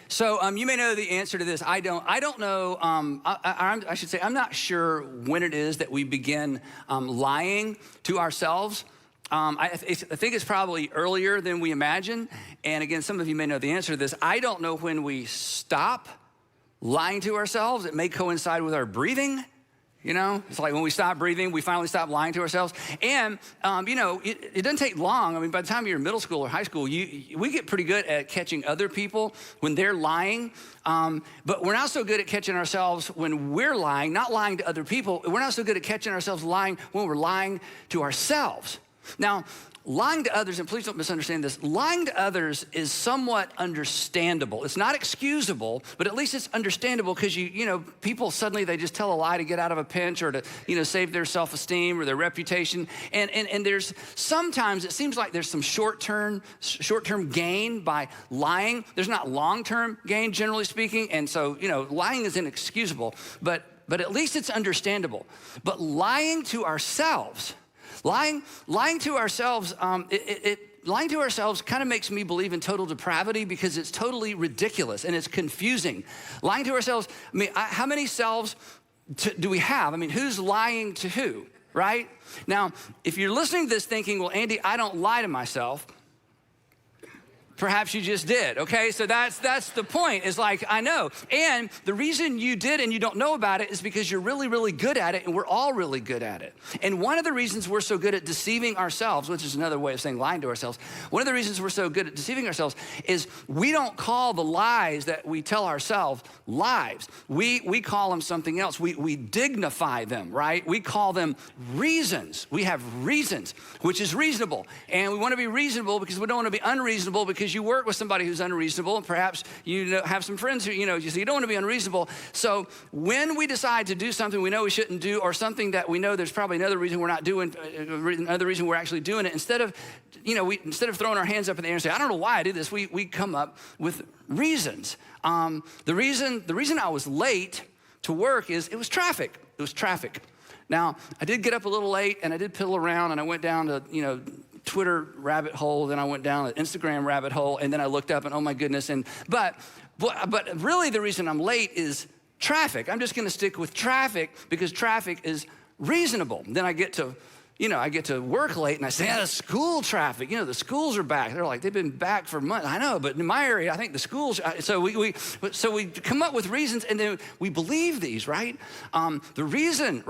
So you may know the answer to this. I don't know. I should say I'm not sure when it is that we begin lying to ourselves. I think it's probably earlier than we imagine. And again, some of you may know the answer to this. I don't know when we stop lying to ourselves. It may coincide with our breathing. You know, it's like when we stop breathing, we finally stop lying to ourselves. And, you know, it doesn't take long. I mean, by the time you're in middle school or high school, we get pretty good at catching other people when they're lying. But we're not so good at catching ourselves when we're lying, not lying to other people. We're not so good at catching ourselves lying when we're lying to ourselves. Now, lying to others, and please don't misunderstand this, lying to others is somewhat understandable. It's not excusable, but at least it's understandable because you know, people suddenly they just tell a lie to get out of a pinch or to, you know, save their self-esteem or their reputation. And there's sometimes it seems like there's some short-term gain by lying. There's not long-term gain, generally speaking. And so, you know, lying is inexcusable, but at least it's understandable. But lying to ourselves, lying to ourselves, lying to ourselves kind of makes me believe in total depravity because it's totally ridiculous and it's confusing. Lying to ourselves, I mean, how many selves do we have? I mean, who's lying to who, right? Now, if you're listening to this thinking, well, Andy, I don't lie to myself, perhaps you just did, okay? So that's the point, is like, I know. And the reason you did and you don't know about it is because you're really, really good at it, and we're all really good at it. And one of the reasons we're so good at deceiving ourselves, which is another way of saying lying to ourselves, one of the reasons we're so good at deceiving ourselves is we don't call the lies that we tell ourselves lies. We call them something else. We dignify them, right? We call them reasons. We have reasons, which is reasonable. And we want to be reasonable because we don't want to be unreasonable because you work with somebody who's unreasonable, and perhaps you have some friends who, you know, you don't want to be unreasonable. So when we decide to do something we know we shouldn't do, or something that we know there's probably another reason we're not doing, another reason we're actually doing it, instead of throwing our hands up in the air and say, I don't know why I did this, we come up with reasons. The reason I was late to work is it was traffic. It was traffic. Now, I did get up a little late, and I did piddle around, and I went down to, you know, Twitter rabbit hole, then I went down an Instagram rabbit hole, and then I looked up and oh my goodness, but really the reason I'm late is traffic. I'm just gonna stick with traffic because traffic is reasonable. Then I get to work late and I say, yeah, the school traffic, you know, the schools are back. They're like, they've been back for months. I know, but in my area, I think the schools, so we come up with reasons, and then we believe these, right? The reason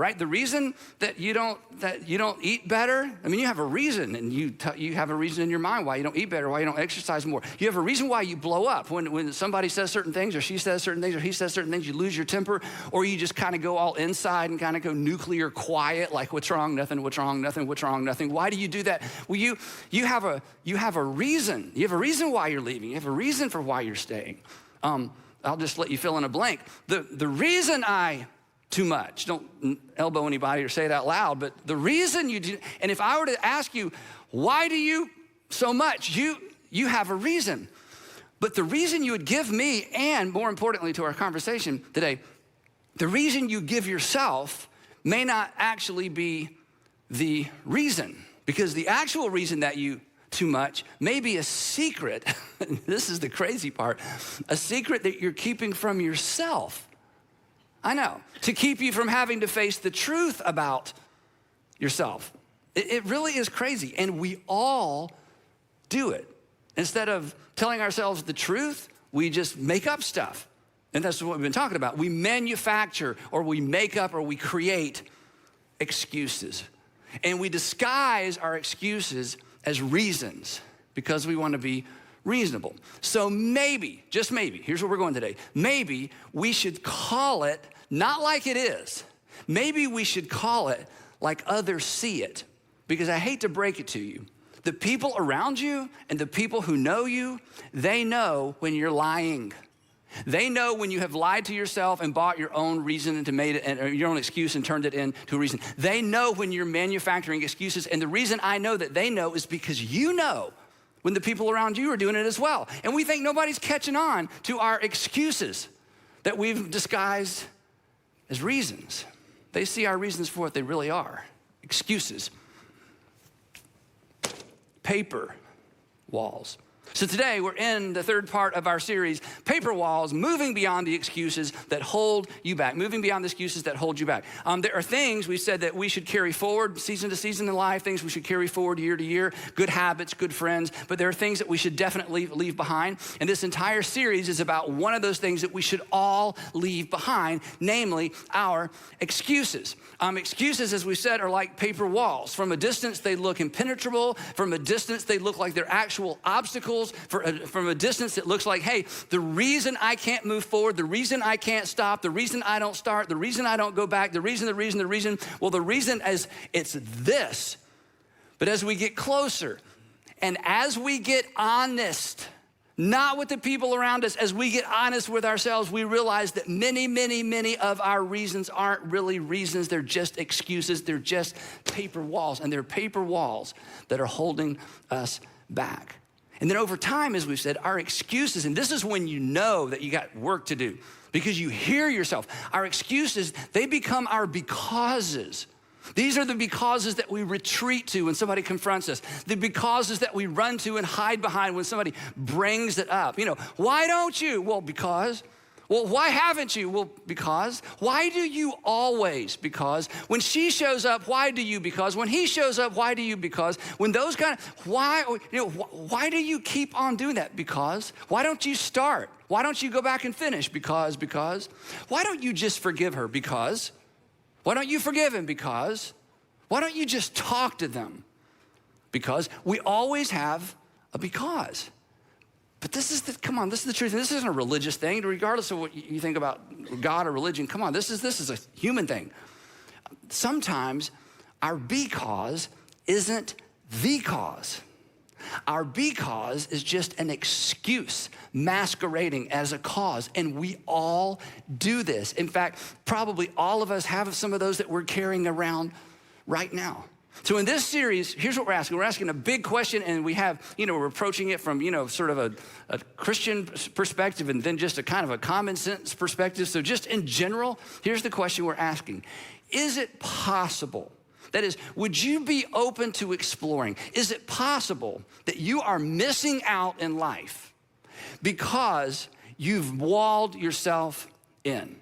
that you don't eat better, I mean, you have a reason, and you have a reason in your mind why you don't eat better, why you don't exercise more. You have a reason why you blow up. When somebody says certain things, or she says certain things, or he says certain things, you lose your temper, or you just kind of go all inside and kind of go nuclear quiet, like what's wrong, nothing, what's wrong, nothing, what's wrong, nothing. Why do you do that? Well, you have a reason. You have a reason why you're leaving. You have a reason for why you're staying. I'll just let you fill in a blank. The reason too much, don't elbow anybody or say it out loud, but the reason you do, and if I were to ask you, why do you so much? You have a reason. But the reason you would give me, and more importantly to our conversation today, the reason you give yourself may not actually be the reason, because the actual reason that you too much may be a secret. This is the crazy part, a secret that you're keeping from yourself. I know, to keep you from having to face the truth about yourself. It really is crazy, and we all do it. Instead of telling ourselves the truth, we just make up stuff. And that's what we've been talking about. We manufacture, or we make up, or we create excuses. And we disguise our excuses as reasons because we want to be reasonable. So maybe, just maybe, here's where we're going today. Maybe we should call it not like it is. Maybe we should call it like others see it. Because I hate to break it to you, the people around you and the people who know you, they know when you're lying. They know when you have lied to yourself and bought your own reason and made it, or your own excuse and turned it into a reason. They know when you're manufacturing excuses, and the reason I know that they know is because you know when the people around you are doing it as well. And we think nobody's catching on to our excuses that we've disguised as reasons. They see our reasons for what they really are, excuses. Paper walls. So today we're in the third part of our series, Paper Walls, moving beyond the excuses that hold you back, moving beyond the excuses that hold you back. There are things we said that we should carry forward season to season in life, things we should carry forward year to year, good habits, good friends, but there are things that we should definitely leave behind. And this entire series is about one of those things that we should all leave behind, namely our excuses. Excuses, as we said, are like paper walls. From a distance, they look impenetrable. From a distance, they look like they're actual obstacles. From a distance, it looks like, hey, the reason I can't move forward, the reason I can't stop, the reason I don't start, the reason I don't go back, the reason, well, the reason is it's this. But as we get closer and as we get honest, not with the people around us, as we get honest with ourselves, we realize that many of our reasons aren't really reasons. They're just excuses. They're just paper walls, and they're paper walls that are holding us back. And then over time, as we've said, our excuses, and this is when you know that you got work to do because you hear yourself. Our excuses, they become our becauses. These are the becauses that we retreat to when somebody confronts us, the becauses that we run to and hide behind when somebody brings it up. Why don't you? Well, because. Well, why haven't you? Well, because. Why do you always? Because. When she shows up, why do you? Because. When he shows up, why do you? Because. When those why do you keep on doing that? Because. Why don't you start? Why don't you go back and finish? Because. Why don't you just forgive her? Because. Why don't you forgive him? Because. Why don't you just talk to them? Because. We always have a because. But this is the truth. And this isn't a religious thing, regardless of what you think about God or religion. Come on, this is a human thing. Sometimes our because isn't the cause. Our because is just an excuse masquerading as a cause, and we all do this. In fact, probably all of us have some of those that we're carrying around right now. So in this series, here's what we're asking. We're asking a big question, and we have, we're approaching it from, sort of a Christian perspective and then just a kind of a common sense perspective. So just in general, here's the question we're asking. Is it possible? That is, would you be open to exploring? Is it possible that you are missing out in life because you've walled yourself in?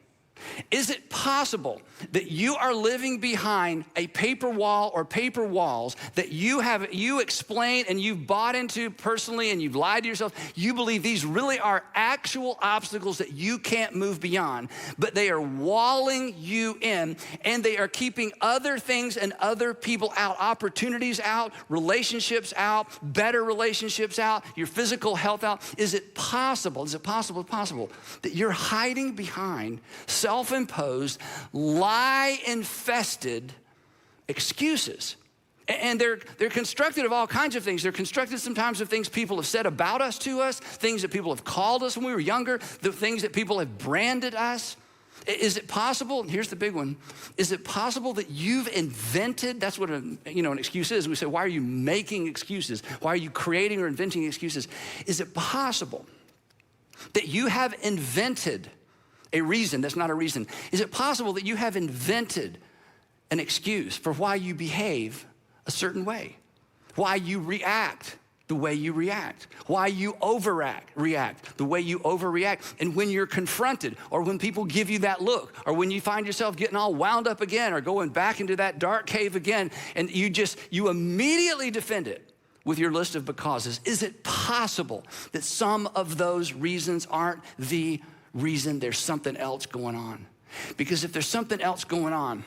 Is it possible that you are living behind a paper wall or paper walls that you explain and you've bought into personally and you've lied to yourself? You believe these really are actual obstacles that you can't move beyond, but they are walling you in, and they are keeping other things and other people out, opportunities out, relationships out, better relationships out, your physical health out. Is it possible that you're hiding behind self-imposed, lie-infested excuses? And they're constructed of all kinds of things. They're constructed sometimes of things people have said about us to us, things that people have called us when we were younger, the things that people have branded us. Is it possible, and here's the big one, is it possible that you've invented, that's what an excuse is. We say, why are you making excuses? Why are you creating or inventing excuses? Is it possible that you have invented a reason that's not a reason? Is it possible that you have invented an excuse for why you behave a certain way, why you react the way you react, why you react the way you overreact? And when you're confronted, or when people give you that look, or when you find yourself getting all wound up again or going back into that dark cave again, and you immediately defend it with your list of becauses, is it possible that some of those reasons aren't the reason? There's something else going on? Because if there's something else going on,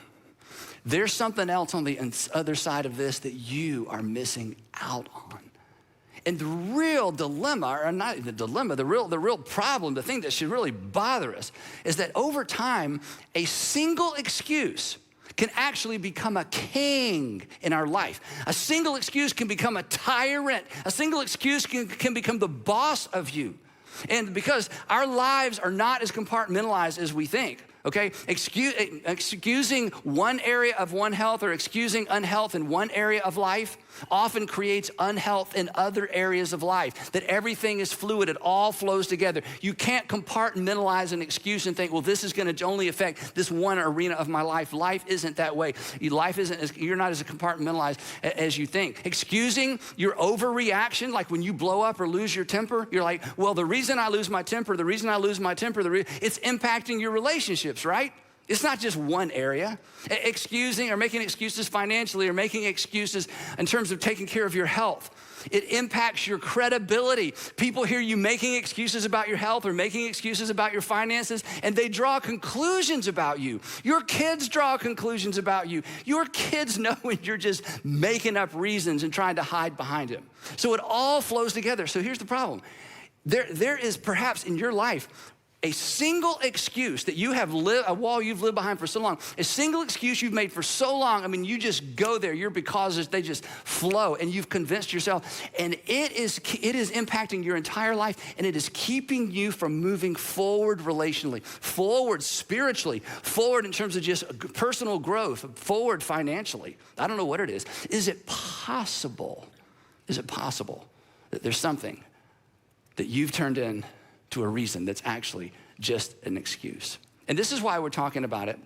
there's something else on the other side of this that you are missing out on. And the real dilemma, or not the dilemma, the real problem, the thing that should really bother us is that over time, a single excuse can actually become a king in our life. A single excuse can become a tyrant. A single excuse can become the boss of you. And because our lives are not as compartmentalized as we think, okay? Excusing one area of one health or excusing unhealth in one area of life often creates unhealth in other areas of life, that everything is fluid, it all flows together. You can't compartmentalize an excuse and think, well, this is gonna only affect this one arena of my life. Life isn't that way. You're not as compartmentalized as you think. Excusing your overreaction, like when you blow up or lose your temper, you're like, well, the reason I lose my temper, it's impacting your relationships, right? It's not just one area. Excusing or making excuses financially or making excuses in terms of taking care of your health. It impacts your credibility. People hear you making excuses about your health or making excuses about your finances, and they draw conclusions about you. Your kids draw conclusions about you. Your kids know when you're just making up reasons and trying to hide behind them. So it all flows together. So here's the problem. There is perhaps in your life a single excuse that you have lived, a wall you've lived behind for so long, a single excuse you've made for so long. I mean, you just go there, they just flow, and you've convinced yourself, and it is impacting your entire life, and it is keeping you from moving forward relationally, forward spiritually, forward in terms of just personal growth, forward financially. I don't know what it is. Is it possible that there's something that you've turned in to a reason that's actually just an excuse? And this is why we're talking about it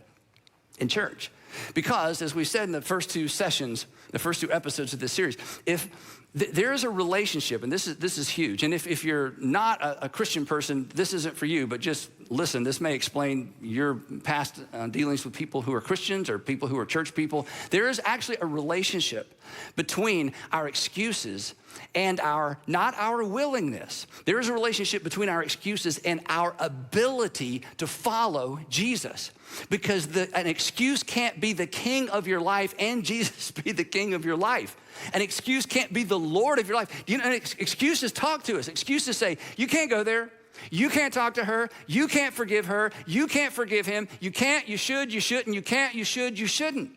in church. Because as we said in the first two sessions, the first two episodes of this series, if there is a relationship, and this is huge, and if you're not a Christian person, this isn't for you, but just listen, this may explain your past dealings with people who are Christians or people who are church people. There is actually a relationship between our excuses and not our willingness. There is a relationship between our excuses and our ability to follow Jesus. Because an excuse can't be the king of your life and Jesus be the king of your life. An excuse can't be the Lord of your life. You know, excuses talk to us. Excuses say, you can't go there. You can't talk to her. You can't forgive her. You can't forgive him. You can't, you should, you shouldn't. You can't, you should, you shouldn't.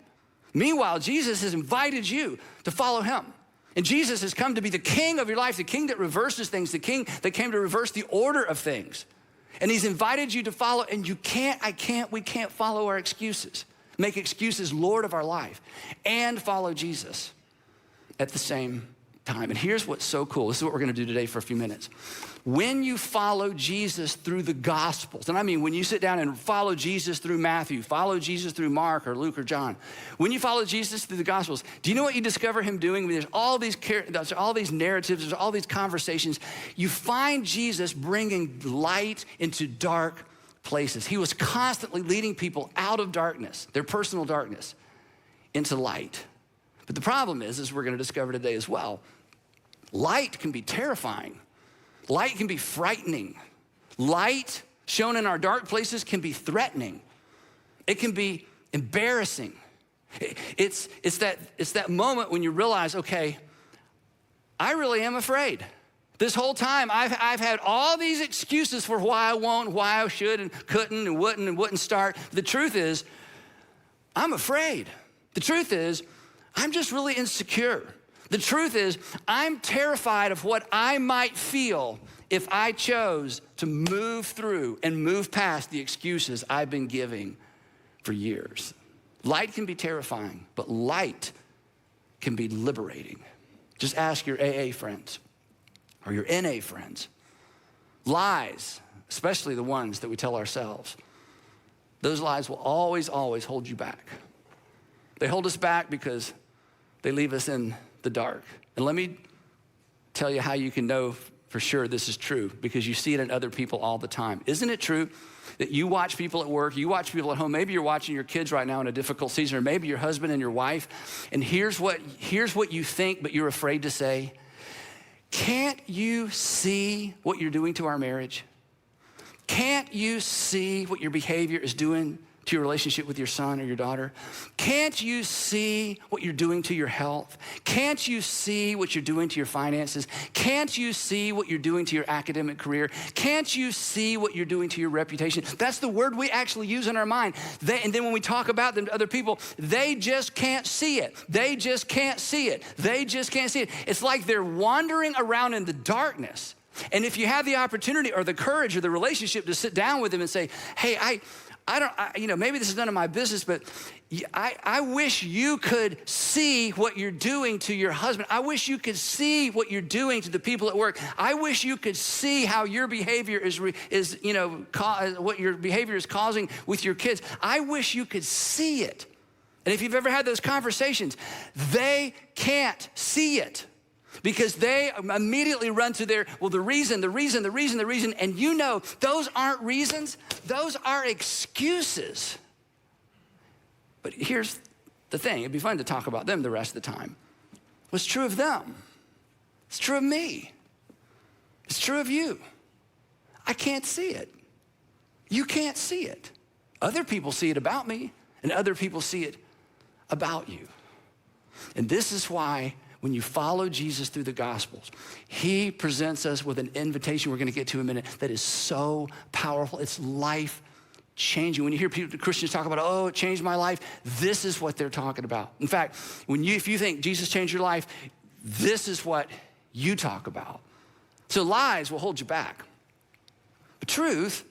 Meanwhile, Jesus has invited you to follow him. And Jesus has come to be the king of your life, the king that reverses things, the king that came to reverse the order of things. And he's invited you to follow, and we can't follow our excuses, make excuses Lord of our life, and follow Jesus at the same time. And here's what's so cool. This is what we're gonna do today for a few minutes. When you follow Jesus through the Gospels, and I mean when you sit down and follow Jesus through Matthew, follow Jesus through Mark or Luke or John, when you follow Jesus through the Gospels, do you know what you discover him doing? There's all these narratives, there's all these conversations. You find Jesus bringing light into dark places. He was constantly leading people out of darkness, their personal darkness, into light. But the problem is, as we're gonna discover today as well, light can be terrifying. Light can be frightening. Light shown in our dark places can be threatening. It can be embarrassing. It's that moment when you realize, okay, I really am afraid. This whole time, I've had all these excuses for why I won't, why I should and couldn't and wouldn't start. The truth is, I'm afraid. The truth is, I'm just really insecure. The truth is, I'm terrified of what I might feel if I chose to move through and move past the excuses I've been giving for years. Light can be terrifying, but light can be liberating. Just ask your AA friends or your NA friends. Lies, especially the ones that we tell ourselves, those lies will always, always hold you back. They hold us back because they leave us in the dark. And let me tell you how you can know for sure this is true, because you see it in other people all the time. Isn't it true that you watch people at work, you watch people at home, maybe you're watching your kids right now in a difficult season, or maybe your husband and your wife, and here's what you think, but you're afraid to say. Can't you see what you're doing to our marriage? Can't you see what your behavior is doing to your relationship with your son or your daughter? Can't you see what you're doing to your health? Can't you see what you're doing to your finances? Can't you see what you're doing to your academic career? Can't you see what you're doing to your reputation? That's the word we actually use in our mind. And then when we talk about them to other people, they just can't see it. They just can't see it. They just can't see it. It's like they're wandering around in the darkness. And if you have the opportunity or the courage or the relationship to sit down with him and say, hey, maybe this is none of my business, but I wish you could see what you're doing to your husband. I wish you could see what you're doing to the people at work. I wish you could see how your behavior what your behavior is causing with your kids. I wish you could see it. And if you've ever had those conversations, they can't see it because they immediately run to the reason. And you know, those aren't reasons, those are excuses. But here's the thing, it'd be fun to talk about them the rest of the time. What's true of them? It's true of me. It's true of you. I can't see it. You can't see it. Other people see it about me, and other people see it about you. And this is why when you follow Jesus through the Gospels, he presents us with an invitation we're gonna get to in a minute that is so powerful. It's life-changing. When you hear Christians talk about, oh, it changed my life, this is what they're talking about. In fact, if you think Jesus changed your life, this is what you talk about. So lies will hold you back. But truth,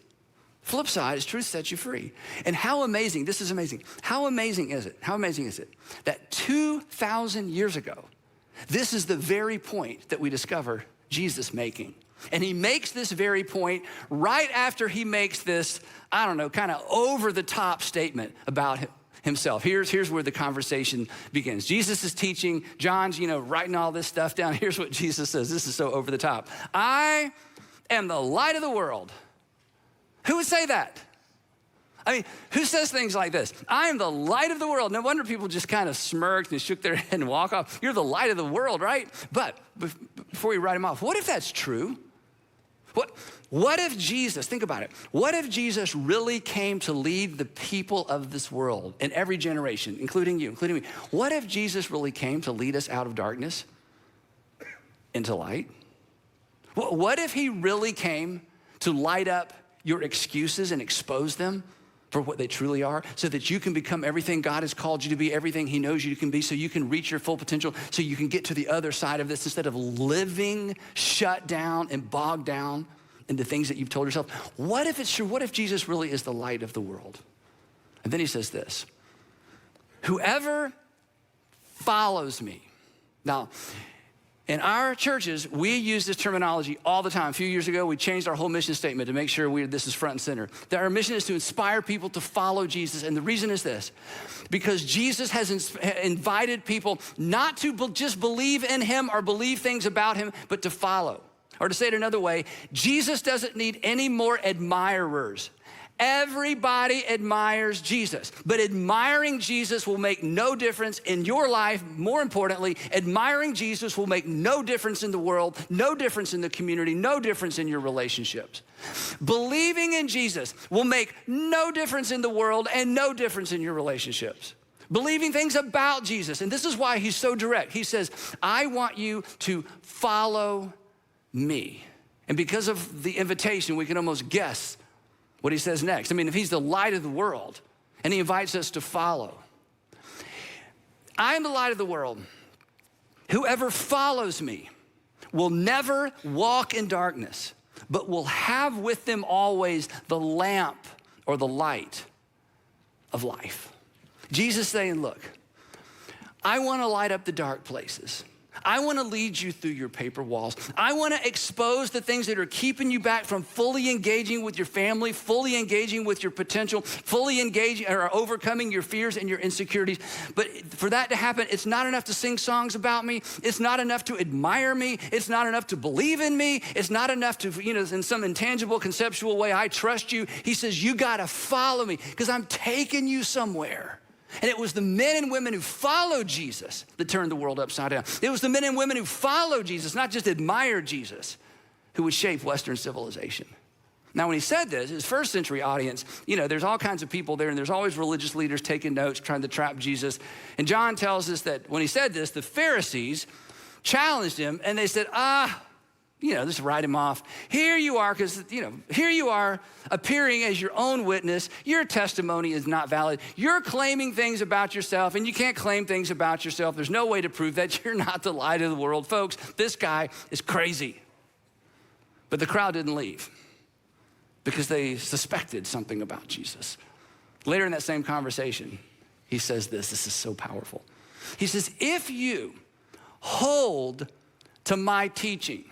flip side is truth sets you free. And how amazing, this is amazing. How amazing is it that 2,000 years ago, this is the very point that we discover Jesus making. And he makes this very point right after he makes this, kind of over the top statement about himself. Here's where the conversation begins. Jesus is teaching, John's, writing all this stuff down. Here's what Jesus says. This is so over the top. I am the light of the world. Who would say that? Who says things like this? I am the light of the world. No wonder people just kind of smirked and shook their head and walk off. You're the light of the world, right? But before you write them off, what if that's true? What if Jesus, think about it, what if Jesus really came to lead the people of this world in every generation, including you, including me? What if Jesus really came to lead us out of darkness into light? What if he really came to light up your excuses and expose them for what they truly are so that you can become everything God has called you to be, everything he knows you can be, so you can reach your full potential, so you can get to the other side of this instead of living shut down and bogged down into things that you've told yourself? What if it's true? What if Jesus really is the light of the world? And then he says this, whoever follows me. Now, in our churches, we use this terminology all the time. A few years ago, we changed our whole mission statement to make sure this is front and center. That our mission is to inspire people to follow Jesus. And the reason is this, because Jesus has invited people not to just believe in him or believe things about him, but to follow. Or to say it another way, Jesus doesn't need any more admirers. Everybody admires Jesus, but admiring Jesus will make no difference in your life. More importantly, admiring Jesus will make no difference in the world, no difference in the community, no difference in your relationships. Believing in Jesus will make no difference in the world and no difference in your relationships. Believing things about Jesus, and this is why he's so direct. He says, I want you to follow me. And because of the invitation, we can almost guess what he says next. If he's the light of the world and he invites us to follow. I am the light of the world. Whoever follows me will never walk in darkness, but will have with them always the lamp or the light of life. Jesus saying, look, I want to light up the dark places. I want to lead you through your paper walls. I want to expose the things that are keeping you back from fully engaging with your family, fully engaging with your potential, fully engaging or overcoming your fears and your insecurities. But for that to happen, it's not enough to sing songs about me. It's not enough to admire me. It's not enough to believe in me. It's not enough to, in some intangible, conceptual way, I trust you. He says, you got to follow me because I'm taking you somewhere. And it was the men and women who followed Jesus that turned the world upside down. It was the men and women who followed Jesus, not just admired Jesus, who would shape Western civilization. Now, when he said this, his first century audience, there's all kinds of people there, and there's always religious leaders taking notes, trying to trap Jesus. And John tells us that when he said this, the Pharisees challenged him, and they said, just write him off. Here you are, here you are appearing as your own witness. Your testimony is not valid. You're claiming things about yourself, and you can't claim things about yourself. There's no way to prove that you're not the light of the world. Folks, this guy is crazy. But the crowd didn't leave because they suspected something about Jesus. Later in that same conversation, he says this is so powerful. He says, if you hold to my teaching,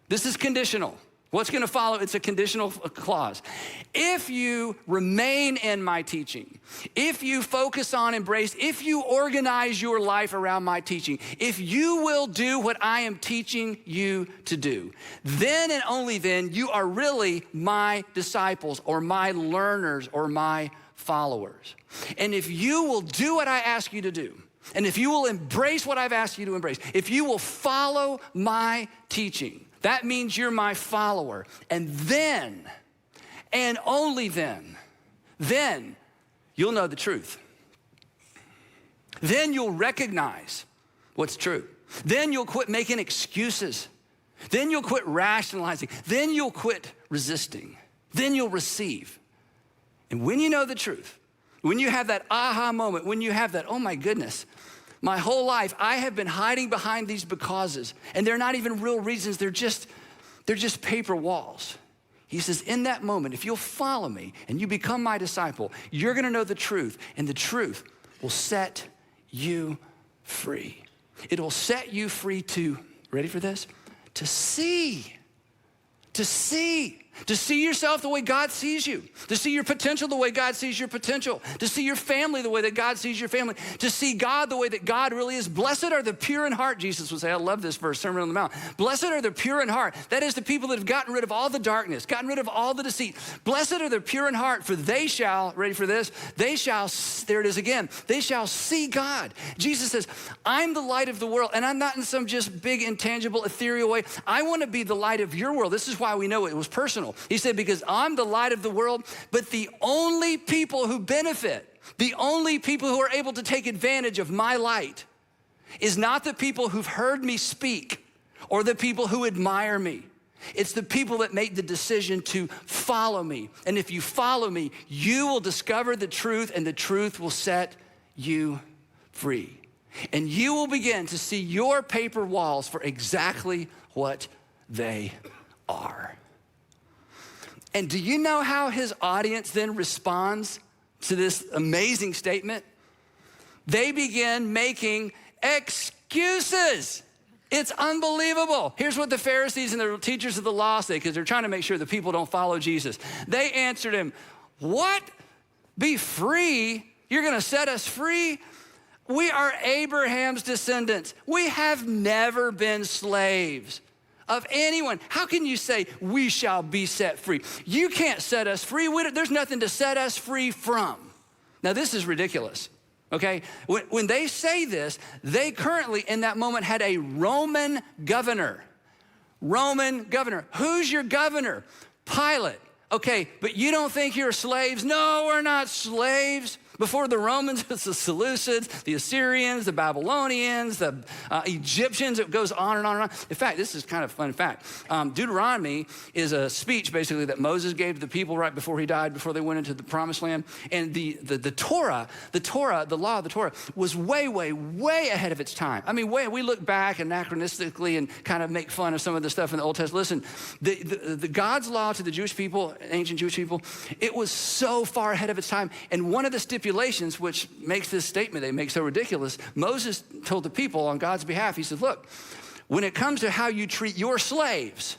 this is conditional. What's gonna follow? It's a conditional clause. If you remain in my teaching, if you focus on, embrace, if you organize your life around my teaching, if you will do what I am teaching you to do, then and only then you are really my disciples or my learners or my followers. And if you will do what I ask you to do, and if you will embrace what I've asked you to embrace, if you will follow my teaching, that means you're my follower. And then, and only then you'll know the truth. Then you'll recognize what's true. Then you'll quit making excuses. Then you'll quit rationalizing. Then you'll quit resisting. Then you'll receive. And when you know the truth, when you have that aha moment, when you have that, oh my goodness, my whole life, I have been hiding behind these becauses, and they're not even real reasons, they're just paper walls. He says, in that moment, if you'll follow me and you become my disciple, you're gonna know the truth, and the truth will set you free. It will set you free to, ready for this? To see yourself the way God sees you, to see your potential the way God sees your potential, to see your family the way that God sees your family, to see God the way that God really is. Blessed are the pure in heart, Jesus would say. I love this verse, Sermon on the Mount. Blessed are the pure in heart. That is the people that have gotten rid of all the darkness, gotten rid of all the deceit. Blessed are the pure in heart, for they shall, ready for this? They shall, there it is again, they shall see God. Jesus says, I'm the light of the world, and I'm not in some just big, intangible, ethereal way. I want to be the light of your world. This is why we know it was personal. He said, because I'm the light of the world, but the only people who benefit, the only people who are able to take advantage of my light is not the people who've heard me speak or the people who admire me. It's the people that make the decision to follow me. And if you follow me, you will discover the truth, and the truth will set you free. And you will begin to see your paper walls for exactly what they are. And do you know how his audience then responds to this amazing statement? They begin making excuses. It's unbelievable. Here's what the Pharisees and the teachers of the law say, because they're trying to make sure the people don't follow Jesus. They answered him, what? Be free? You're gonna set us free? We are Abraham's descendants. We have never been slaves of anyone. How can you say we shall be set free? You can't set us free. There's nothing to set us free from. Now this is ridiculous, okay? When they say this, they currently in that moment had a Roman governor. Roman governor. Who's your governor? Pilate. Okay, but you don't think you're slaves? No, we're not slaves. Before the Romans, it's the Seleucids, the Assyrians, the Babylonians, the Egyptians. It goes on and on and on. In fact, this is kind of a fun fact. Deuteronomy is a speech basically that Moses gave to the people right before he died, before they went into the promised land. And the Torah, the law of the Torah was way, way, way ahead of its time. I mean, we look back anachronistically and kind of make fun of some of the stuff in the Old Testament. Listen, the God's law to the Jewish people, ancient Jewish people, it was so far ahead of its time. And one of the stipulations, which makes this statement they make so ridiculous, Moses told the people on God's behalf, he said, look, when it comes to how you treat your slaves,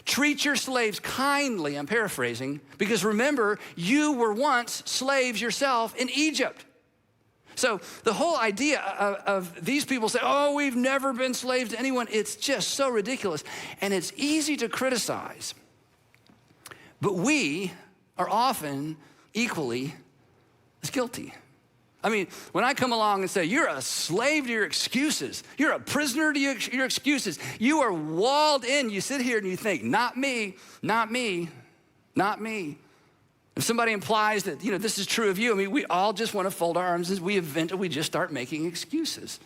treat your slaves kindly, I'm paraphrasing, because remember, you were once slaves yourself in Egypt. So the whole idea of these people say, oh, we've never been slaves to anyone, it's just so ridiculous. And it's easy to criticize, but we are often equally as guilty. I mean, when I come along and say, you're a slave to your excuses, you're a prisoner to your excuses, you are walled in, you sit here and you think, not me, not me, not me. If somebody implies that, this is true of you, I mean, we all just want to fold our arms and we just start making excuses.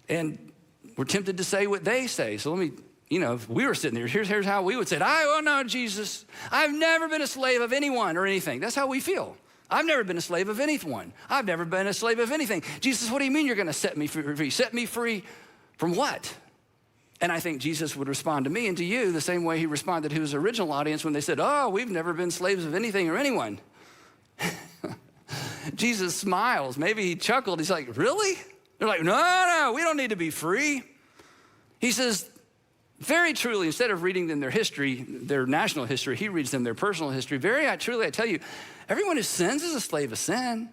And we're tempted to say what they say. So let me, if we were sitting there, here's how we would say it. Oh no, Jesus, I've never been a slave of anyone or anything. That's how we feel. I've never been a slave of anyone. I've never been a slave of anything. Jesus, what do you mean you're gonna set me free? Set me free from what? And I think Jesus would respond to me and to you the same way he responded to his original audience when they said, oh, we've never been slaves of anything or anyone. Jesus smiles. Maybe he chuckled. He's like, really? They're like, no, we don't need to be free. He says, very truly, instead of reading them their history, their national history, he reads them their personal history. Very truly, I tell you, everyone who sins is a slave of sin.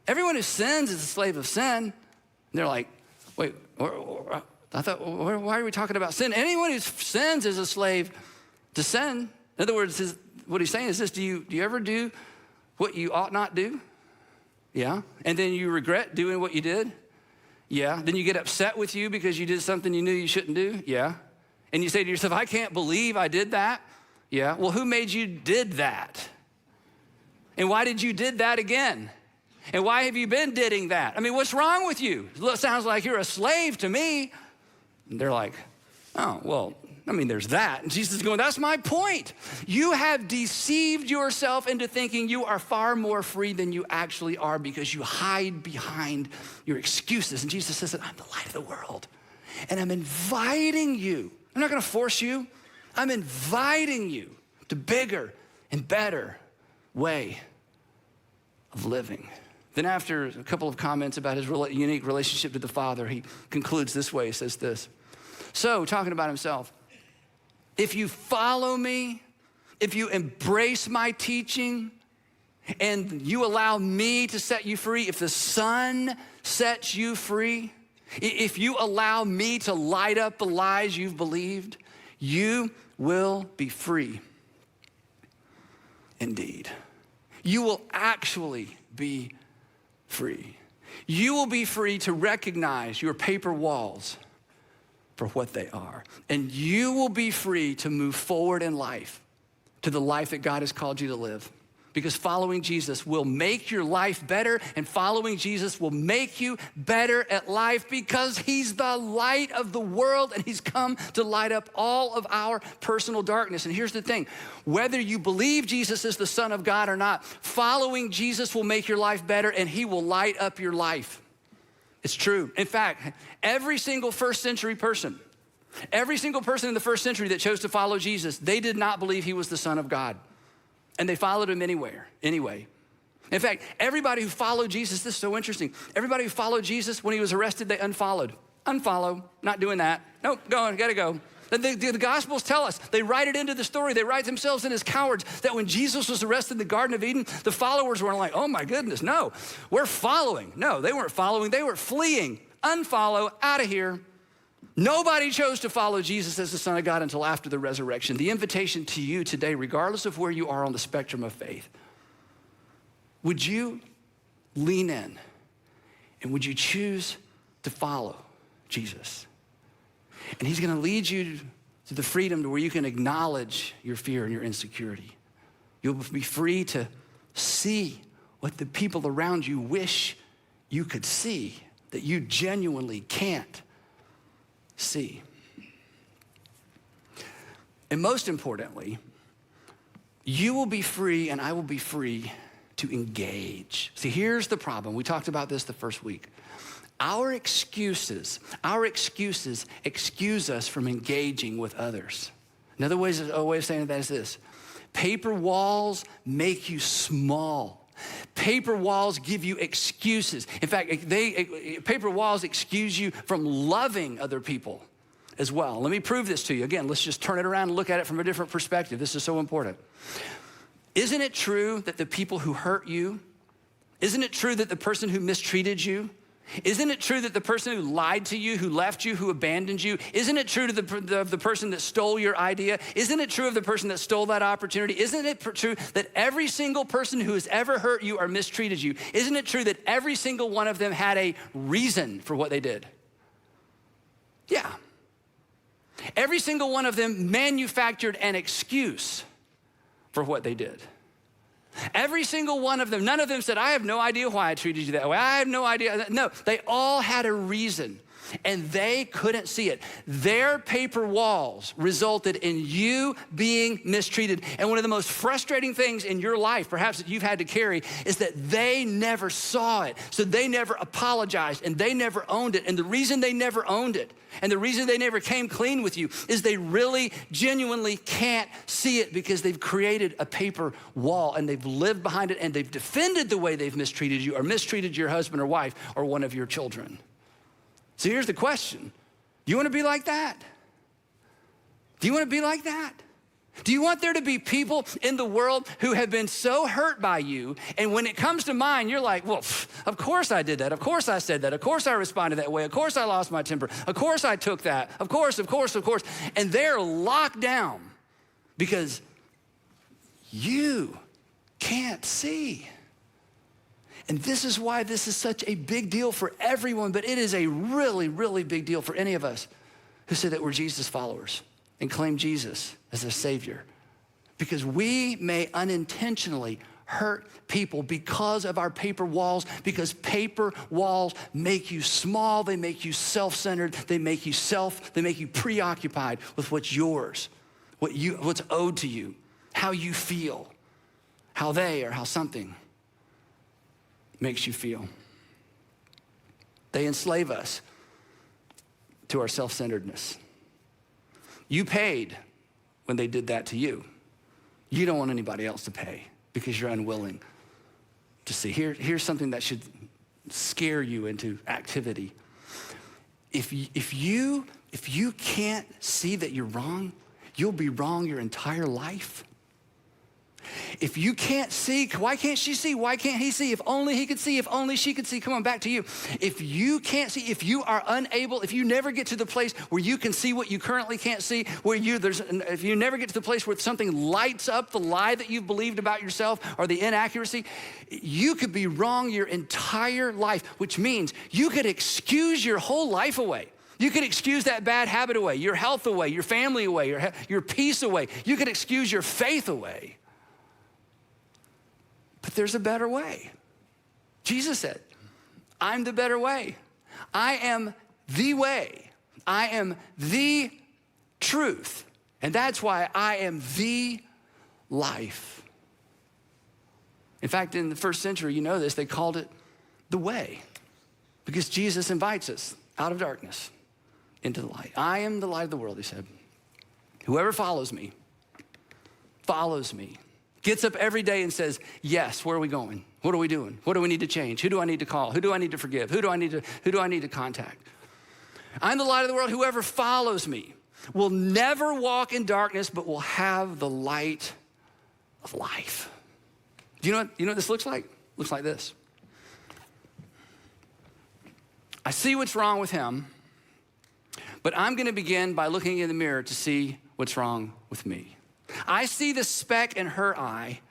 Everyone who sins is a slave of sin. And they're like, wait, I thought, why are we talking about sin? Anyone who sins is a slave to sin. In other words, what he's saying is this: do you ever do what you ought not do? Yeah. And then you regret doing what you did? Yeah. Then you get upset with you because you did something you knew you shouldn't do? Yeah. And you say to yourself, I can't believe I did that? Yeah. Well, who made you did that? And why did you did that again? And why have you been didding that? I mean, what's wrong with you? It sounds like you're a slave to me. And they're like, oh, well, I mean, there's that. And Jesus is going, that's my point. You have deceived yourself into thinking you are far more free than you actually are because you hide behind your excuses. And Jesus says that I'm the light of the world. And I'm inviting you. I'm not going to force you. I'm inviting you to bigger and better way of living. Then after a couple of comments about his unique relationship to the Father, he concludes this way. He says this. So, talking about himself, if you follow me, if you embrace my teaching, and you allow me to set you free, if the Son sets you free, if you allow me to light up the lies you've believed, you will be free indeed. You will actually be free. You will be free to recognize your paper walls for what they are. And you will be free to move forward in life to the life that God has called you to live. Because following Jesus will make your life better, and following Jesus will make you better at life because he's the light of the world and he's come to light up all of our personal darkness. And here's the thing, whether you believe Jesus is the Son of God or not, following Jesus will make your life better and he will light up your life. It's true. In fact, every single first century person in the first century that chose to follow Jesus, they did not believe he was the Son of God. And they followed him anyway. In fact, everybody who followed Jesus, this is so interesting. Everybody who followed Jesus, when he was arrested, they unfollowed. Unfollow, not doing that. Nope, going, gotta go. The Gospels tell us, they write it into the story, they write themselves in as cowards, that when Jesus was arrested in the Garden of Eden, the followers were like, oh my goodness, no, we're following. No, they weren't following, they were fleeing. Unfollow, out of here. Nobody chose to follow Jesus as the Son of God until after the resurrection. The invitation to you today, regardless of where you are on the spectrum of faith, would you lean in and would you choose to follow Jesus? And he's gonna lead you to the freedom to where you can acknowledge your fear and your insecurity. You'll be free to see what the people around you wish you could see, that you genuinely can't see. And most importantly, you will be free and I will be free to engage. See, here's the problem. We talked about this the first week. Our excuses excuse us from engaging with others. Another way of saying that is this: paper walls make you small. Paper walls give you excuses. In fact, paper walls excuse you from loving other people as well. Let me prove this to you. Again, let's just turn it around and look at it from a different perspective. This is so important. Isn't it true that the people who hurt you, isn't it true that the person who mistreated you, isn't it true that the person who lied to you, who left you, who abandoned you, isn't it true to the person that stole your idea? Isn't it true of the person that stole that opportunity? Isn't it true that every single person who has ever hurt you or mistreated you, isn't it true that every single one of them had a reason for what they did? Yeah. Every single one of them manufactured an excuse for what they did. Every single one of them, none of them said, I have no idea why I treated you that way. I have no idea. No, they all had a reason. and they couldn't see it. Their paper walls resulted in you being mistreated. And one of the most frustrating things in your life, perhaps that you've had to carry, is that they never saw it. So they never apologized and they never owned it. And the reason they never owned it and the reason they never came clean with you is they really genuinely can't see it because they've created a paper wall and they've lived behind it and they've defended the way they've mistreated you or mistreated your husband or wife or one of your children. So here's the question. Do you want to be like that? Do you want to be like that? Do you want there to be people in the world who have been so hurt by you, and when it comes to mine, you're like, well, of course I did that. Of course I said that. Of course I responded that way. Of course I lost my temper. Of course I took that. Of course. And they're locked down because you can't see. And this is why this is such a big deal for everyone, but it is a really, really big deal for any of us who say that we're Jesus followers and claim Jesus as a Savior. Because we may unintentionally hurt people because of our paper walls, because paper walls make you small, they make you self-centered, they make you preoccupied with what's yours, what's owed to you, how you feel, how they or how something makes you feel. They enslave us to our self-centeredness. You paid when they did that to you. You don't want anybody else to pay because you're unwilling to see. Here's something that should scare you into activity. If you can't see that you're wrong, you'll be wrong your entire life. If you can't see, why can't she see? Why can't he see? If only he could see, if only she could see. Come on, back to you. If you can't see, if you are unable, if you never get to the place where you can see what you currently can't see, if you never get to the place where something lights up the lie that you've believed about yourself or the inaccuracy, you could be wrong your entire life, which means you could excuse your whole life away. You could excuse that bad habit away, your health away, your family away, your peace away. You could excuse your faith away. But there's a better way. Jesus said, I'm the better way. I am the way. I am the truth. And that's why I am the life. In fact, in the first century, you know this, they called it the way because Jesus invites us out of darkness into the light. I am the light of the world, he said. Whoever follows me, gets up every day and says, yes, where are we going? What are we doing? What do we need to change? Who do I need to call? Who do I need to forgive? Who do I need to contact? I'm the light of the world. Whoever follows me will never walk in darkness, but will have the light of life. Do you know what this looks like? It looks like this. I see what's wrong with him, but I'm gonna begin by looking in the mirror to see what's wrong with me. I see the speck in her eye.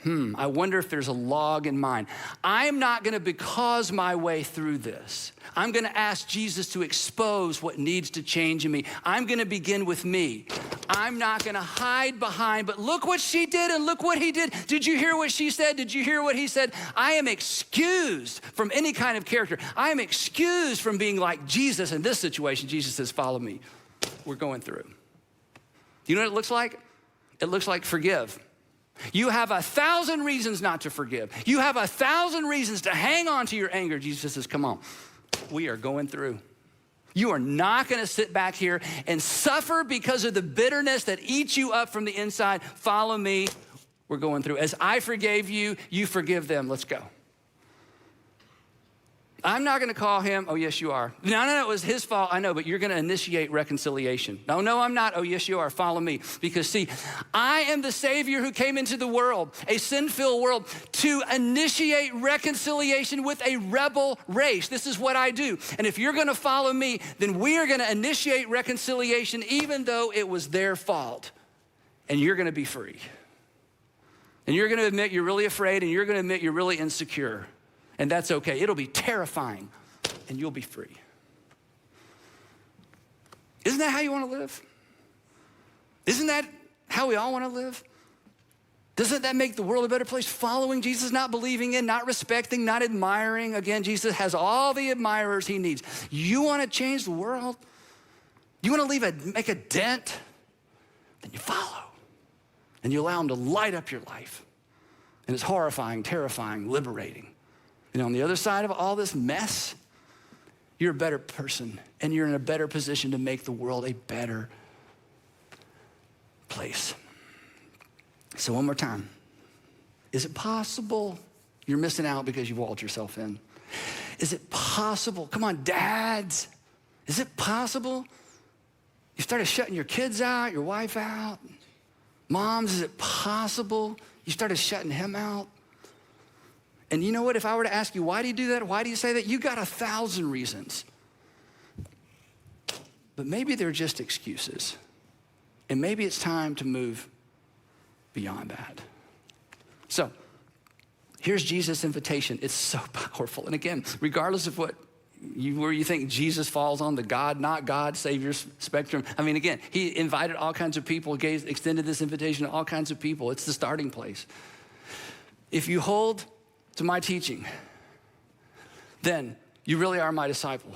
I wonder if there's a log in mine. I'm not gonna because my way through this. I'm gonna ask Jesus to expose what needs to change in me. I'm gonna begin with me. I'm not gonna hide behind, but look what she did and look what he did. Did you hear what she said? Did you hear what he said? I am excused from any kind of character. I am excused from being like Jesus in this situation. Jesus says, follow me. We're going through. You know what it looks like? It looks like forgive. You have 1,000 reasons not to forgive. You have 1,000 reasons to hang on to your anger. Jesus says, come on, we are going through. You are not gonna sit back here and suffer because of the bitterness that eats you up from the inside. Follow me, we're going through. As I forgave you, you forgive them, let's go. I'm not gonna call him, oh yes you are. No, it was his fault, I know, but you're gonna initiate reconciliation. No, I'm not, oh yes you are, follow me. Because see, I am the Savior who came into the world, a sin-filled world, to initiate reconciliation with a rebel race. This is what I do. And if you're gonna follow me, then we are gonna initiate reconciliation even though it was their fault. And you're gonna be free. And you're gonna admit you're really afraid, and you're gonna admit you're really insecure. And that's okay. It'll be terrifying, and you'll be free. Isn't that how you want to live? Isn't that how we all want to live? Doesn't that make the world a better place? Following Jesus, not believing in, not respecting, not admiring. Again, Jesus has all the admirers he needs. You want to change the world? You want to make a dent? Then you follow. And you allow him to light up your life. And it's horrifying, terrifying, liberating. And on the other side of all this mess, you're a better person. And you're in a better position to make the world a better place. So one more time. Is it possible you're missing out because you've walled yourself in? Is it possible? Come on, dads. Is it possible you started shutting your kids out, your wife out? Moms, is it possible you started shutting him out? And you know what? If I were to ask you, why do you do that? Why do you say that? You got 1,000 reasons. But maybe they're just excuses. And maybe it's time to move beyond that. So here's Jesus' invitation. It's so powerful. And again, regardless of where you think Jesus falls on the God, not God, Savior spectrum. I mean, again, he invited all kinds of people, extended this invitation to all kinds of people. It's the starting place. If you hold to my teaching, then you really are my disciple.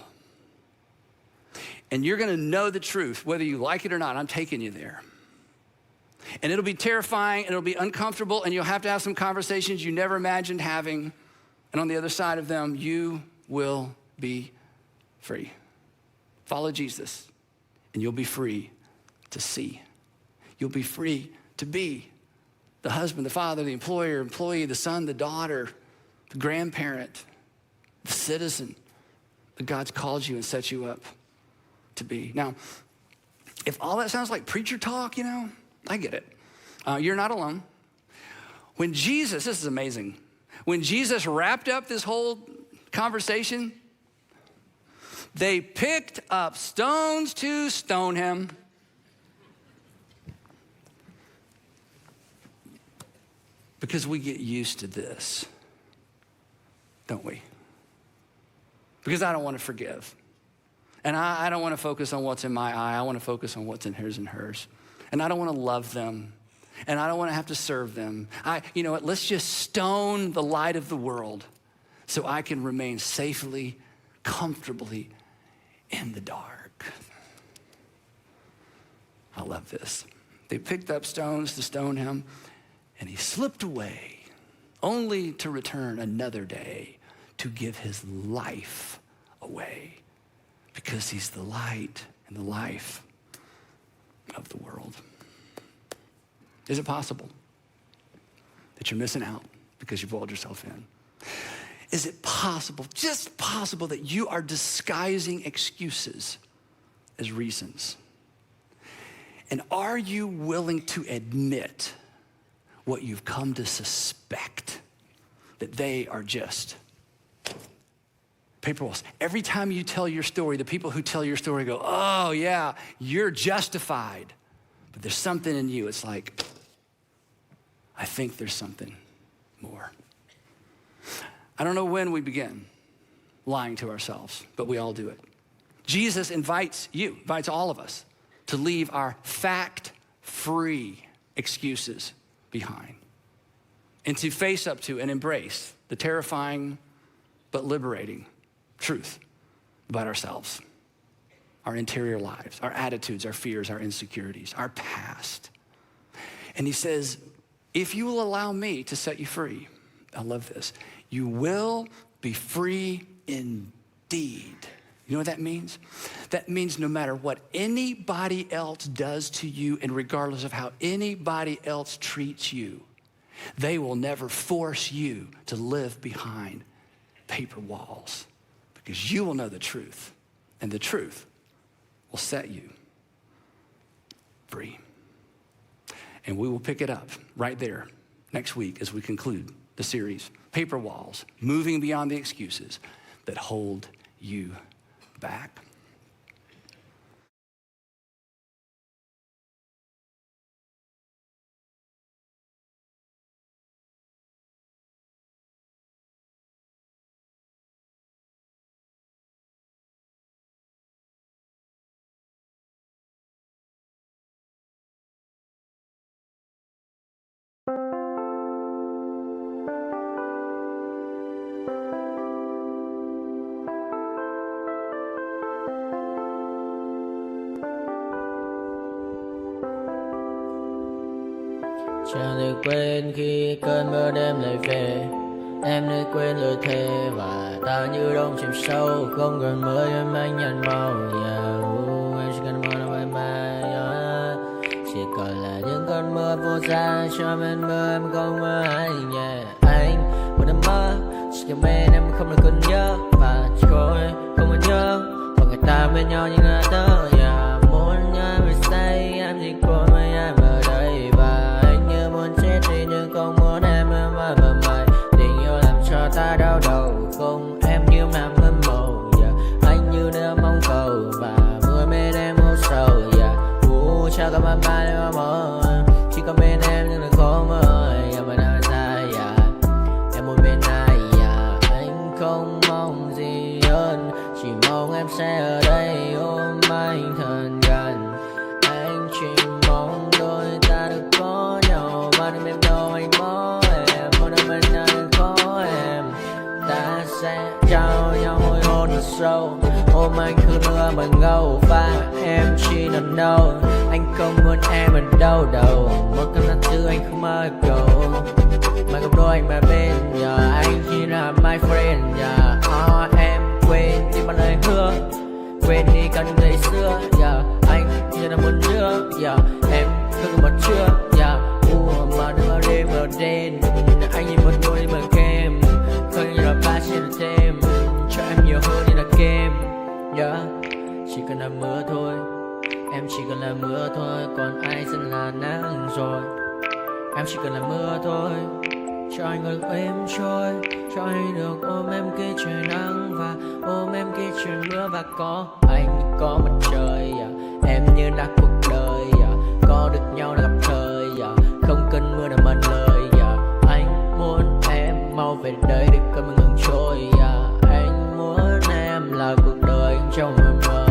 And you're gonna know the truth, whether you like it or not. I'm taking you there. And it'll be terrifying, and it'll be uncomfortable, and you'll have to have some conversations you never imagined having. And on the other side of them, you will be free. Follow Jesus, and you'll be free to see. You'll be free to be the husband, the father, the employer, employee, the son, the daughter, the grandparent, the citizen that God's called you and set you up to be. Now, if all that sounds like preacher talk, I get it. You're not alone. When Jesus, this is amazing. When Jesus wrapped up this whole conversation, they picked up stones to stone him. Because we get used to this, don't we? Because I don't want to forgive. And I don't want to focus on what's in my eye. I want to focus on what's in his and hers. And I don't want to love them. And I don't want to have to serve them. You know what? Let's just stone the light of the world so I can remain safely, comfortably in the dark. I love this. They picked up stones to stone him, and he slipped away, only to return another day to give his life away, because he's the light and the life of the world. Is it possible that you're missing out because you've walled yourself in? Is it possible, just possible, that you are disguising excuses as reasons? And are you willing to admit what you've come to suspect, that they are just paper walls? Every time you tell your story, the people who tell your story go, oh yeah, you're justified. But there's something in you, it's like, I think there's something more. I don't know when we begin lying to ourselves, but we all do it. Jesus invites all of us to leave our fact-free excuses behind and to face up to and embrace the terrifying but liberating truth about ourselves, our interior lives, our attitudes, our fears, our insecurities, our past. And he says, if you will allow me to set you free, I love this, you will be free indeed. You know what that means? That means no matter what anybody else does to you, and regardless of how anybody else treats you, they will never force you to live behind paper walls, because you will know the truth, and the truth will set you free. And we will pick it up right there next week as we conclude the series, Paper Walls, Moving Beyond the Excuses That Hold You Back. Chẳng thể quên khi cơn mưa đêm lại về. Em đã quên lời thề và ta như đông chìm sâu. Không còn mơ em anh nhận màu. Em chỉ cần mơ đâu em mai. Chỉ còn là những cơn mưa vô giá. Cho bên mơ em không mơ anh. Anh một đêm mơ chỉ cần bên em không được cần nhớ. Và chỉ có em không còn nhớ. Và người ta bên nhau như ngã tớ. Muốn nhớ về say em chỉ có mấy em ở đây. Và anh như muốn chết đi nhưng không muốn em mơ mày. Tình yêu làm cho ta đau đầu. Không em như làm mơ màu. Anh như đứa mong cầu. Và mưa bên em u sầu. Chào các bạn ba em mơ. Chỉ có bên em nhưng là khó mơ. Em mà đã ra em muốn bên ai. Anh không mong gì hơn. Chỉ mong em sẽ ở đây ôm anh thật gần. Anh chỉ mong đôi ta được có nhau. Mà đừng em đâu anh có em. Một đêm bên anh có em. Ta sẽ trao nhau môi hôn thật sâu. Ôm anh cứ mưa bằng ngâu. Và em chỉ nằm đâu. Anh không muốn em ở đâu đâu. Một cơn gió thứ anh không mơ cầu. Mà không đôi anh mà bên giờ. Anh chỉ là my friend. Em quên đi bao lời hứa. Quên đi cả những ngày xưa. Anh chỉ là muốn nhớ. Em cứ một chưa. Mà đừng đêm ở đêm. Anh nhìn một đôi mà kem. Không như là ba chỉ là thêm. Cho em nhiều hơn như là kem. Chỉ cần là mưa thôi. Em chỉ cần là mưa thôi. Còn ai sẽ là nắng rồi. Em chỉ cần là mưa thôi. Cho anh được êm trôi. Cho anh được ôm em khi trời nắng. Và ôm em khi trời mưa. Và có anh có mặt trời. Em như đã cuộc đời. Có được nhau là gặp thời. Không cần mưa để mần lời. Anh muốn em mau về đây để cơn mưa ngừng trôi. Anh muốn em là cuộc đời trong mưa mời.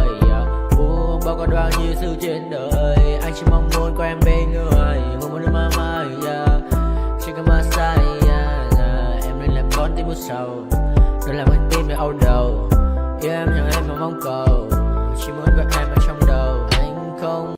Bao con bao nhiêu sự trên đời. Anh chỉ mong muốn có em bên người. Không muốn mơ mơ. Chỉ cần mơ say. Em nên làm con tim u sầu. Đừng làm con tim để âu đầu. Yêu em chẳng em mà mong cầu. Chỉ muốn có em ở trong đầu. Anh không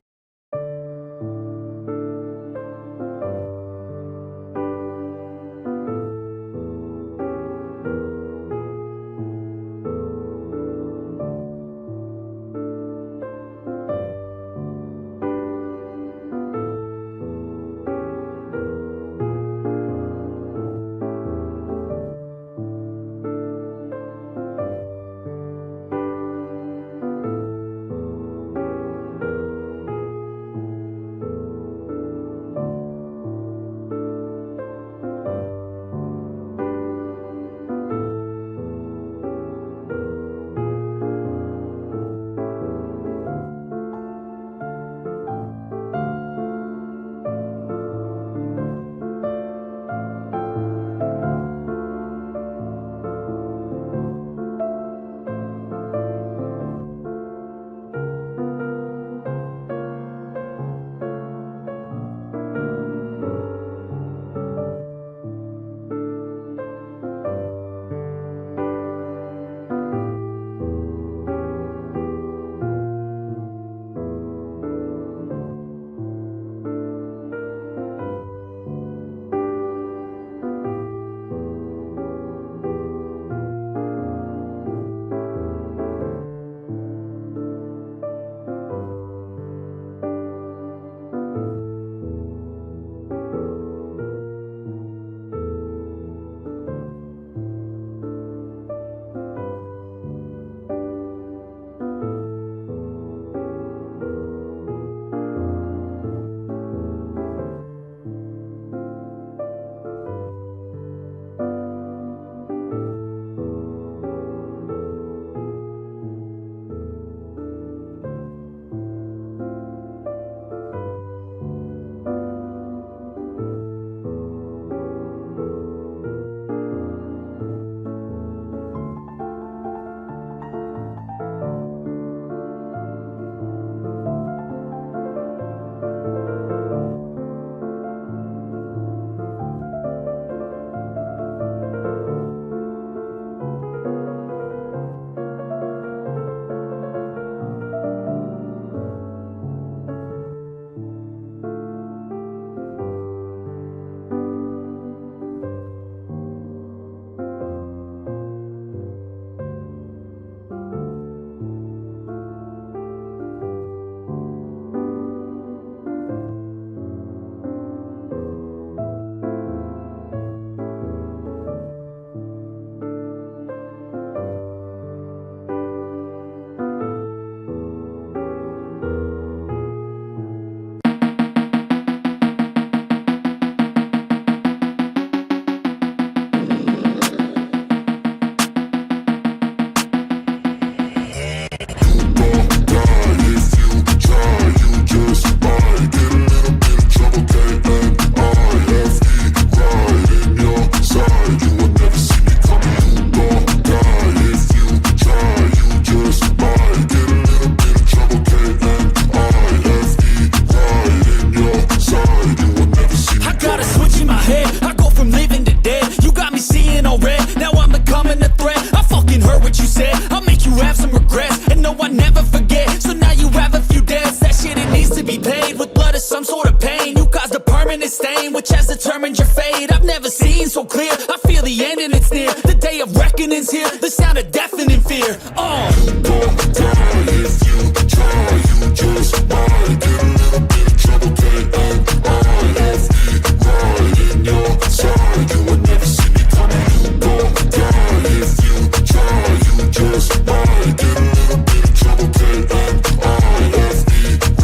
so clear. I feel the end and it's near. The day of reckoning's here. The sound of deafening fear. Don't die if you try. You just might get a little bit of trouble. K-N-I-F-E, right in your side. You will never see me coming. Don't die if you try. You just might get a little bit of trouble. K-N-I-F-E,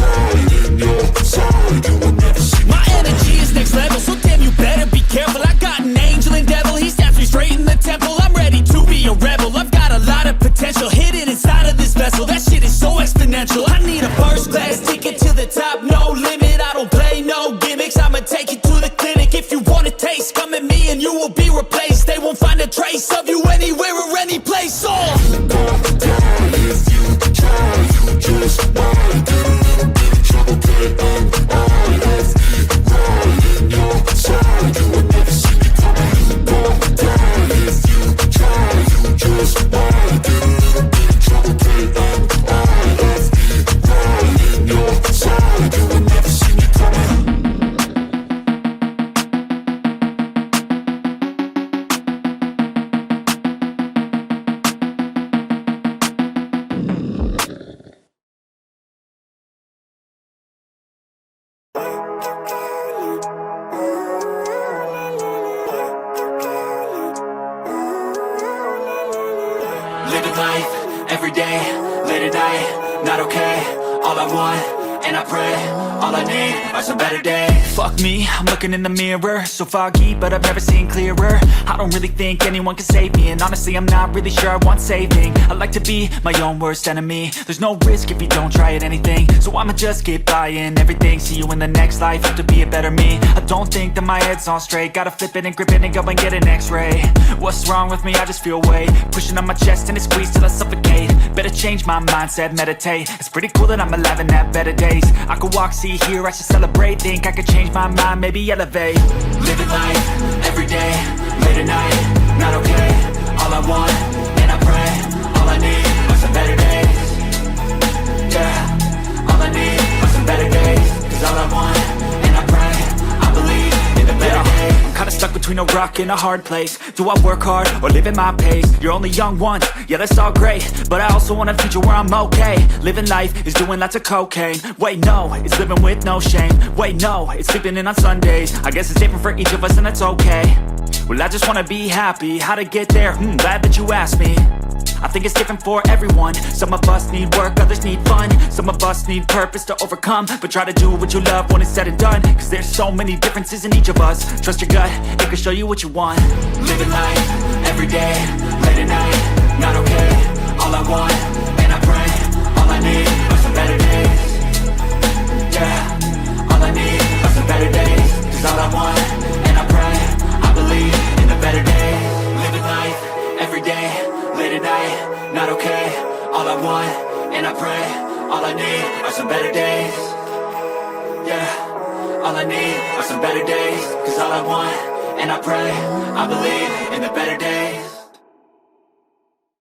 right in your side. You will never see me. My energy is next level, so damn you better be careful. I got an angel and devil, he stabs me straight in the temple. I'm ready to be a rebel, I've got a lot of potential hidden inside of this vessel. That shit is so exponential. I need a first class ticket to the top, no limit. I don't play no gimmicks, I'ma take you to the clinic. If you want a taste, come at me and you will be replaced. They won't find a trace of you anywhere or any place. Don't die if you try. You just might get a little bit of trouble. K-N-I-F-E, right in your side. You will never see me coming. Don't die if you try. You just might get a little bit of trouble. K-N-I-F-E, right in your side. You will never see me coming. Living life, every day, late at night, not okay. All I want, and I pray, all I need are some better days. Fuck me, I'm looking in the mirror, so foggy, but I've never seen clearer. I don't really think anyone can save me, and honestly I'm not really sure I want saving. I like to be my own worst enemy. There's no risk if you don't try at anything, so I'ma just get buying everything. See you in the next life, have to be a better me. I don't think that my head's on straight, gotta flip it and grip it and go and get an x-ray. What's wrong with me? I just feel weight pushing on my chest and it squeezes till I suffocate. Better change my mindset, meditate. It's pretty cool that I'm alive and have better days. I could walk, see, hear, I should celebrate. Think I could change my mind, maybe elevate. Living life, every day, late at night, not okay. All I want, and I pray, all I need are some better days. Yeah, all I need are some better days. Cause all I want, and I pray, I believe in the better days. I'm kinda stuck between a rock and a hard place. Do I work hard or live at my pace? You're only young once, yeah that's all great, but I also want a future where I'm okay. Living life is doing lots of cocaine. Wait no, it's living with no shame. Wait no, it's sleeping in on Sundays. I guess it's different for each of us and that's okay. Well I just wanna be happy, how to get there? Glad that you asked me. I think it's different for everyone. Some of us need work, others need fun. Some of us need purpose to overcome. But try to do what you love when it's said and done. Cause there's so many differences in each of us. Trust your gut, it can show you what you want. Living life, every day, late at night, not okay. All I want, and I pray, all I need are some better days. Yeah, all I need are some better days. Cause all I want, and I pray, I believe in the better days. Living life, every day, late at night, not okay. All I want, and I pray, all I need are some better days. Yeah, all I need are some better days. Cause all I want, and I pray, I believe in the better days.